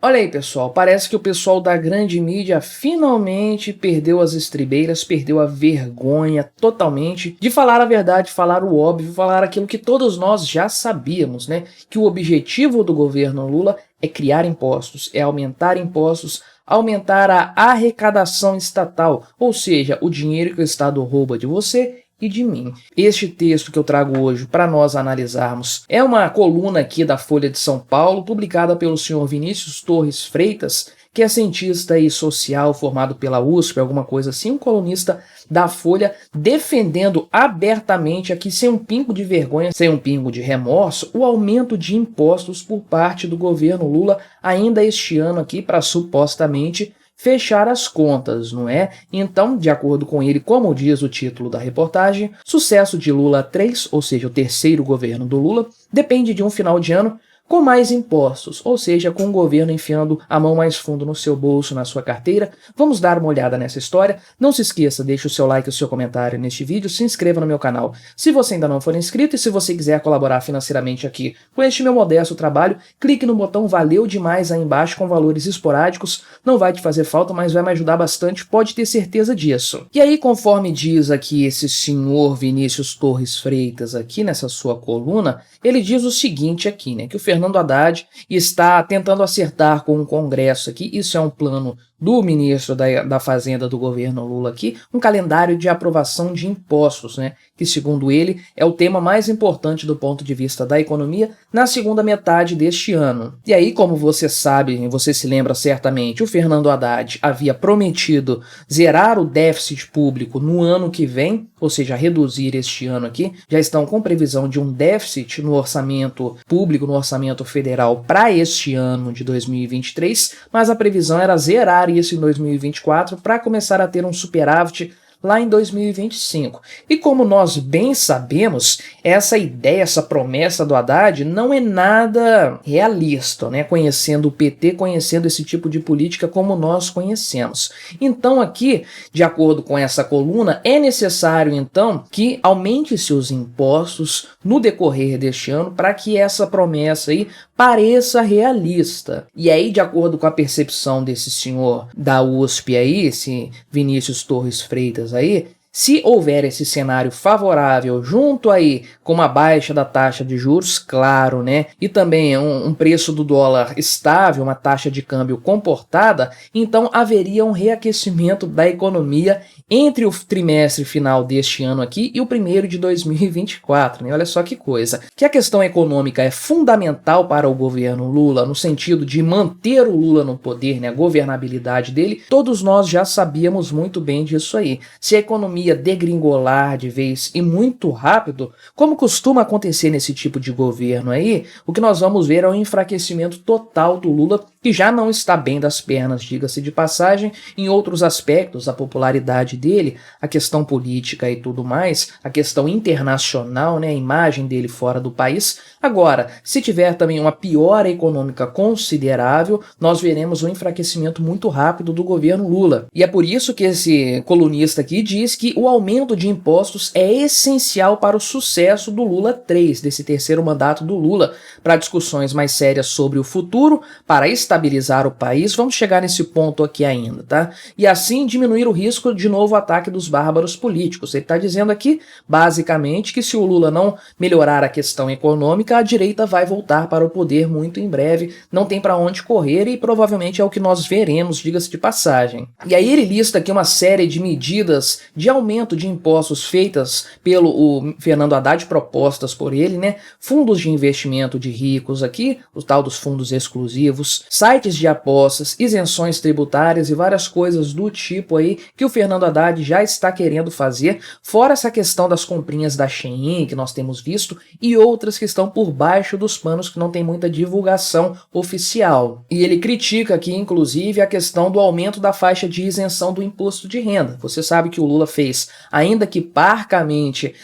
Olha aí, pessoal, parece que o pessoal da grande mídia finalmente perdeu as estribeiras, perdeu a vergonha totalmente de falar a verdade, falar o óbvio, falar aquilo que todos nós já sabíamos, né? Que o objetivo do governo Lula é criar impostos, é aumentar impostos, aumentar a arrecadação estatal, ou seja, o dinheiro que o Estado rouba de você e de mim. Este texto que eu trago hoje para nós analisarmos é uma coluna aqui da Folha de São Paulo, publicada pelo senhor Vinícius Torres Freitas, que é cientista e social formado pela USP, alguma coisa assim, um colunista da Folha, defendendo abertamente aqui, sem um pingo de vergonha, sem um pingo de remorso, o aumento de impostos por parte do governo Lula ainda este ano aqui para supostamente fechar as contas, não é? Então, de acordo com ele, como diz o título da reportagem, sucesso de Lula 3, ou seja, o terceiro governo do Lula, depende de um final de ano com mais impostos, ou seja, com o governo enfiando a mão mais fundo no seu bolso, na sua carteira. Vamos dar uma olhada nessa história. Não se esqueça, deixe o seu like e o seu comentário neste vídeo, se inscreva no meu canal se você ainda não for inscrito e se você quiser colaborar financeiramente aqui com este meu modesto trabalho, clique no botão Valeu Demais aí embaixo com valores esporádicos. Não vai te fazer falta, mas vai me ajudar bastante, pode ter certeza disso. E aí, conforme diz aqui esse senhor Vinícius Torres Freitas aqui nessa sua coluna, ele diz o seguinte aqui, né, que o Fernando Haddad está tentando acertar com o Congresso aqui, isso é um plano do ministro da Fazenda do governo Lula aqui, um calendário de aprovação de impostos, né, que segundo ele é o tema mais importante do ponto de vista da economia na segunda metade deste ano. E aí, como você sabe, você se lembra certamente, o Fernando Haddad havia prometido zerar o déficit público no ano que vem, ou seja, reduzir este ano aqui, já estão com previsão de um déficit no orçamento público, no orçamento federal para este ano de 2023, mas a previsão era zerar isso em 2024 para começar a ter um superávit lá em 2025. E como nós bem sabemos, essa ideia, essa promessa do Haddad não é nada realista, né? Conhecendo o PT, conhecendo esse tipo de política como nós conhecemos. Então aqui, de acordo com essa coluna, é necessário então que aumente-se os impostos no decorrer deste ano para que essa promessa aí pareça realista. E aí, de acordo com a percepção desse senhor da USP aí, esse Vinícius Torres Freitas aí, se houver esse cenário favorável junto aí com uma baixa da taxa de juros, claro, né? E também um preço do dólar estável, uma taxa de câmbio comportada, então haveria um reaquecimento da economia entre o trimestre final deste ano aqui e o primeiro de 2024, né? Olha só que coisa. Que a questão econômica é fundamental para o governo Lula, no sentido de manter o Lula no poder, né? A governabilidade dele, todos nós já sabíamos muito bem disso aí. Se a economia degringolar de vez e muito rápido, como costuma acontecer nesse tipo de governo aí, o que nós vamos ver é um enfraquecimento total do Lula, que já não está bem das pernas, diga-se de passagem, em outros aspectos, a popularidade dele, a questão política e tudo mais, a questão internacional, né, a imagem dele fora do país. Agora, se tiver também uma piora econômica considerável, nós veremos um enfraquecimento muito rápido do governo Lula. E é por isso que esse colunista aqui diz que o aumento de impostos é essencial para o sucesso do Lula 3, desse terceiro mandato do Lula, para discussões mais sérias sobre o futuro, para estabilizar o país. Vamos chegar nesse ponto aqui ainda, tá? E assim diminuir o risco de novo ataque dos bárbaros políticos. Ele está dizendo aqui, basicamente, que se o Lula não melhorar a questão econômica, a direita vai voltar para o poder muito em breve, não tem para onde correr e provavelmente é o que nós veremos, diga-se de passagem. E aí ele lista aqui uma série de medidas de aumento de impostos feitas pelo Fernando Haddad, propostas por ele, né? Fundos de investimento de ricos aqui, o tal dos fundos exclusivos, sites de apostas, isenções tributárias e várias coisas do tipo aí que o Fernando Haddad já está querendo fazer, fora essa questão das comprinhas da Shein que nós temos visto e outras que estão por baixo dos panos que não tem muita divulgação oficial. E ele critica aqui, inclusive, a questão do aumento da faixa de isenção do imposto de renda. Você sabe que o Lula fez, ainda que parcamente,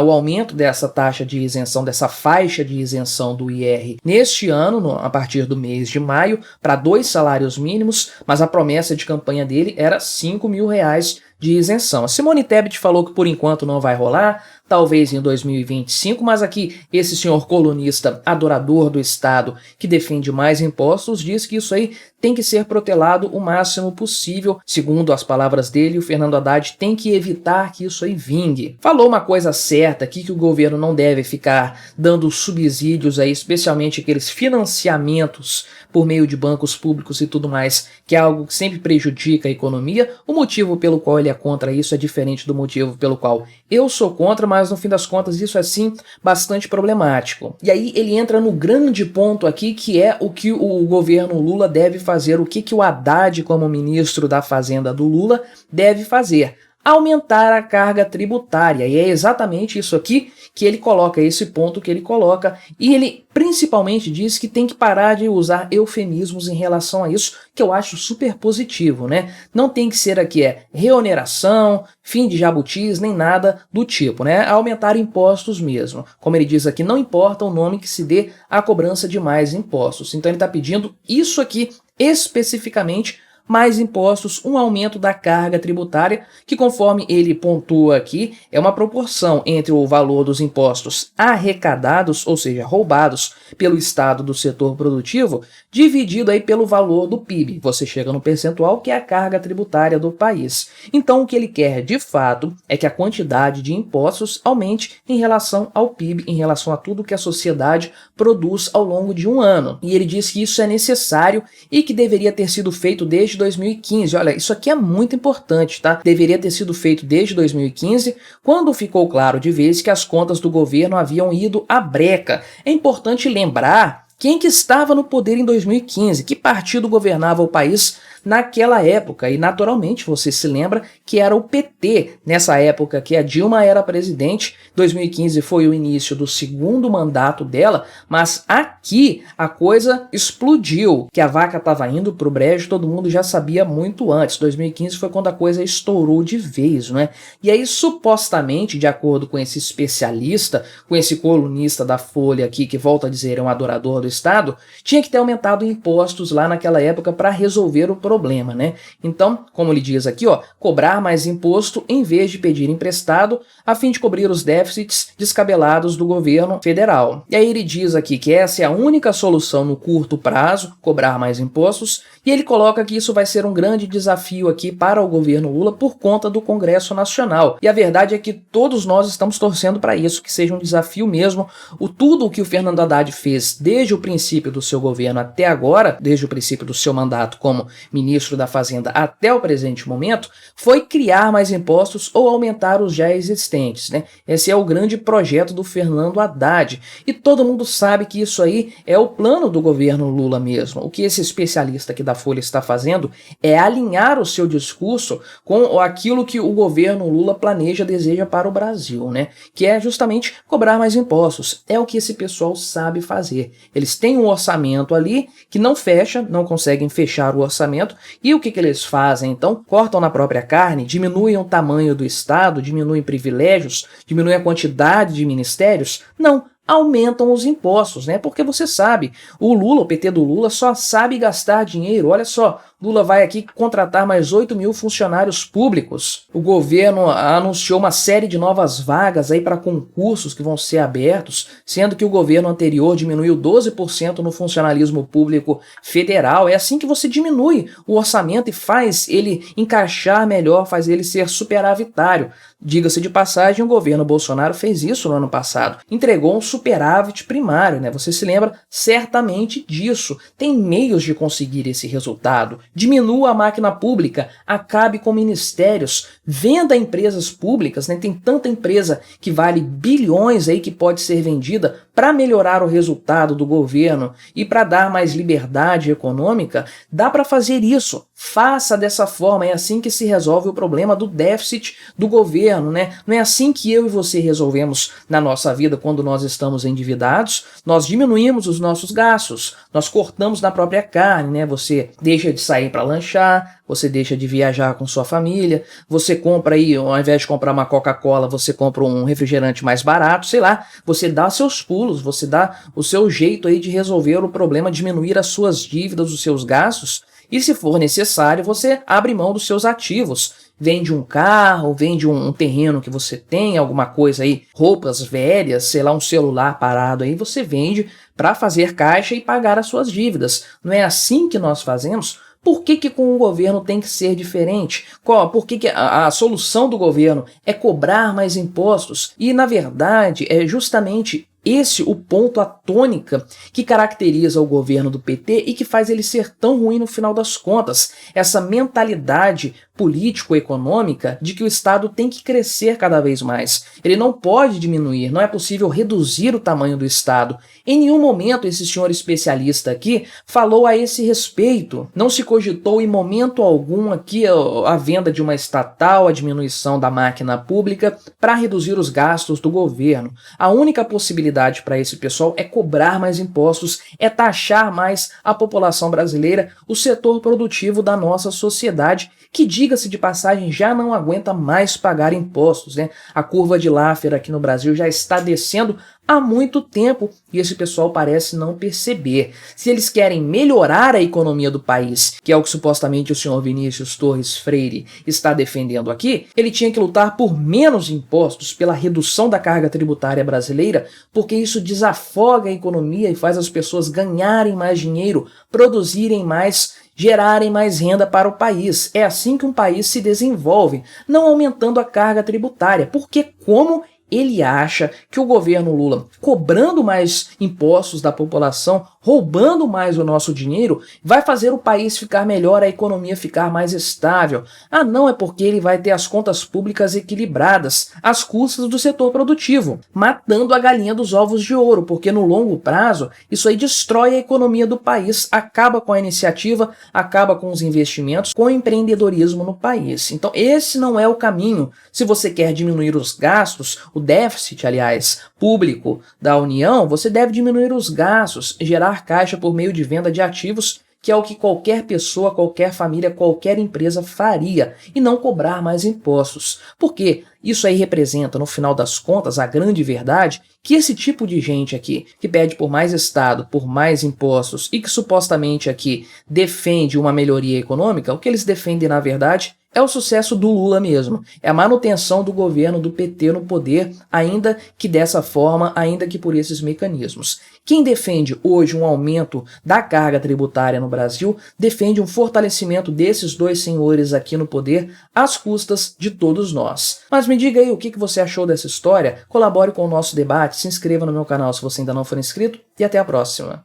o aumento dessa taxa de isenção, dessa faixa de isenção do IR neste ano, a partir do mês de maio, para 2 salários mínimos, mas a promessa de campanha dele era R$5.000 de isenção. A Simone Tebet falou que por enquanto não vai rolar, talvez em 2025, mas aqui esse senhor colunista adorador do Estado que defende mais impostos diz que isso aí tem que ser protelado o máximo possível. Segundo as palavras dele, o Fernando Haddad tem que evitar que isso aí vingue. Falou uma coisa certa aqui, que o governo não deve ficar dando subsídios aí, especialmente aqueles financiamentos por meio de bancos públicos e tudo mais, que é algo que sempre prejudica a economia. O motivo pelo qual ele é contra isso é diferente do motivo pelo qual eu sou contra, mas no fim das contas isso é sim bastante problemático. E aí ele entra no grande ponto aqui, que é o que o governo Lula deve fazer, o que o Haddad, como ministro da Fazenda do Lula, deve fazer. Aumentar a carga tributária, e é exatamente isso aqui que ele coloca, esse ponto que ele coloca, e ele principalmente diz que tem que parar de usar eufemismos em relação a isso, que eu acho super positivo, né? Não tem que ser aqui reoneração, fim de jabutis, nem nada do tipo, né? Aumentar impostos mesmo. Como ele diz aqui, não importa o nome que se dê à cobrança de mais impostos. Então ele está pedindo isso aqui especificamente, mais impostos, um aumento da carga tributária, que conforme ele pontua aqui, é uma proporção entre o valor dos impostos arrecadados, ou seja, roubados pelo Estado do setor produtivo, dividido aí pelo valor do PIB. Você chega no percentual, que é a carga tributária do país. Então o que ele quer de fato é que a quantidade de impostos aumente em relação ao PIB, em relação a tudo que a sociedade produz ao longo de um ano. E ele diz que isso é necessário e que deveria ter sido feito desde 2015. Olha, isso aqui é muito importante, tá? Deveria ter sido feito desde 2015, quando ficou claro de vez que as contas do governo haviam ido à breca. É importante lembrar quem que estava no poder em 2015, que partido governava o país naquela época, e naturalmente você se lembra que era o PT, nessa época que a Dilma era presidente. 2015 foi o início do segundo mandato dela, mas aqui a coisa explodiu, que a vaca estava indo pro brejo, todo mundo já sabia muito antes. 2015 foi quando a coisa estourou de vez, né? E aí, supostamente, de acordo com esse especialista, com esse colunista da Folha aqui, que volta a dizer é um adorador do Estado, tinha que ter aumentado impostos lá naquela época para resolver o problema, né? Então, como ele diz aqui, cobrar mais imposto em vez de pedir emprestado, a fim de cobrir os déficits descabelados do governo federal. E aí ele diz aqui que essa é a única solução no curto prazo, cobrar mais impostos, e ele coloca que isso vai ser um grande desafio aqui para o governo Lula por conta do Congresso Nacional. E a verdade é que todos nós estamos torcendo para isso, que seja um desafio mesmo. Tudo o que o Fernando Haddad fez desde o princípio do seu governo até agora, desde o princípio do seu mandato como ministro da Fazenda até o presente momento, foi criar mais impostos ou aumentar os já existentes, né? Esse é o grande projeto do Fernando Haddad. E todo mundo sabe que isso aí é o plano do governo Lula mesmo. O que esse especialista aqui da Folha está fazendo é alinhar o seu discurso com aquilo que o governo Lula planeja, deseja para o Brasil, né? Que é justamente cobrar mais impostos. É o que esse pessoal sabe fazer. Eles têm um orçamento ali que não fecha, não conseguem fechar o orçamento, e o que eles fazem então? Cortam na própria carne, diminuem o tamanho do Estado, diminuem privilégios, diminuem a quantidade de ministérios? Não, aumentam os impostos, né? Porque você sabe, o Lula, o PT do Lula, só sabe gastar dinheiro. Olha só, Lula vai aqui contratar mais 8 mil funcionários públicos. O governo anunciou uma série de novas vagas aí para concursos que vão ser abertos, sendo que o governo anterior diminuiu 12% no funcionalismo público federal. É assim que você diminui o orçamento e faz ele encaixar melhor, faz ele ser superavitário. Diga-se de passagem, o governo Bolsonaro fez isso no ano passado. Entregou um superávit primário, né? Você se lembra certamente disso. Tem meios de conseguir esse resultado. Diminua a máquina pública, acabe com ministérios, venda empresas públicas, né? Tem tanta empresa que vale bilhões aí que pode ser vendida para melhorar o resultado do governo e para dar mais liberdade econômica. Dá para fazer isso. Faça dessa forma, é assim que se resolve o problema do déficit do governo, né? Não é assim que eu e você resolvemos na nossa vida quando nós estamos endividados. Nós diminuímos os nossos gastos, nós cortamos na própria carne, né? Você deixa de sair para lanchar, você deixa de viajar com sua família, você compra aí, ao invés de comprar uma Coca-Cola, você compra um refrigerante mais barato, sei lá, você dá seus pulos, você dá o seu jeito aí de resolver o problema, diminuir as suas dívidas, os seus gastos, e se for necessário, você abre mão dos seus ativos. vende um carro, vende um terreno que você tem, alguma coisa aí, roupas velhas, sei lá, um celular parado aí, você vende para fazer caixa e pagar as suas dívidas. Não é assim que nós fazemos? Por que que com o governo tem que ser diferente? Por que que a solução do governo é cobrar mais impostos? E, na verdade, é justamente esse o ponto, a tônica que caracteriza o governo do PT e que faz ele ser tão ruim no final das contas. Essa mentalidade político-econômica de que o Estado tem que crescer cada vez mais. Ele não pode diminuir, não é possível reduzir o tamanho do Estado. Em nenhum momento esse senhor especialista aqui falou a esse respeito. Não se cogitou em momento algum aqui a venda de uma estatal, a diminuição da máquina pública para reduzir os gastos do governo. A única possibilidade para esse pessoal é cobrar mais impostos, é taxar mais a população brasileira, o setor produtivo da nossa sociedade, que, diga-se de passagem, já não aguenta mais pagar impostos, né? A curva de Laffer aqui no Brasil já está descendo há muito tempo e esse pessoal parece não perceber. Se eles querem melhorar a economia do país, que é o que supostamente o senhor Vinícius Torres Freire está defendendo aqui, ele tinha que lutar por menos impostos, pela redução da carga tributária brasileira, porque isso desafoga a economia e faz as pessoas ganharem mais dinheiro, produzirem mais, gerarem mais renda para o país. É assim que um país se desenvolve, não aumentando a carga tributária, porque como ele acha que o governo Lula, cobrando mais impostos da população, roubando mais o nosso dinheiro, vai fazer o país ficar melhor, a economia ficar mais estável. Ah, não, é porque ele vai ter as contas públicas equilibradas, às custas do setor produtivo, matando a galinha dos ovos de ouro, porque no longo prazo, isso aí destrói a economia do país, acaba com a iniciativa, acaba com os investimentos, com o empreendedorismo no país. Então, esse não é o caminho. Se você quer diminuir os gastos, o déficit, aliás, público da União, você deve diminuir os gastos, gerar caixa por meio de venda de ativos, que é o que qualquer pessoa, qualquer família, qualquer empresa faria, e não cobrar mais impostos. Porque isso aí representa, no final das contas, a grande verdade, que esse tipo de gente aqui, que pede por mais Estado, por mais impostos, e que supostamente aqui defende uma melhoria econômica, o que eles defendem, na verdade, é o sucesso do Lula mesmo, é a manutenção do governo do PT no poder, ainda que dessa forma, ainda que por esses mecanismos. Quem defende hoje um aumento da carga tributária no Brasil, defende um fortalecimento desses dois senhores aqui no poder, às custas de todos nós. Mas me diga aí o que você achou dessa história, colabore com o nosso debate, se inscreva no meu canal se você ainda não for inscrito, e até a próxima.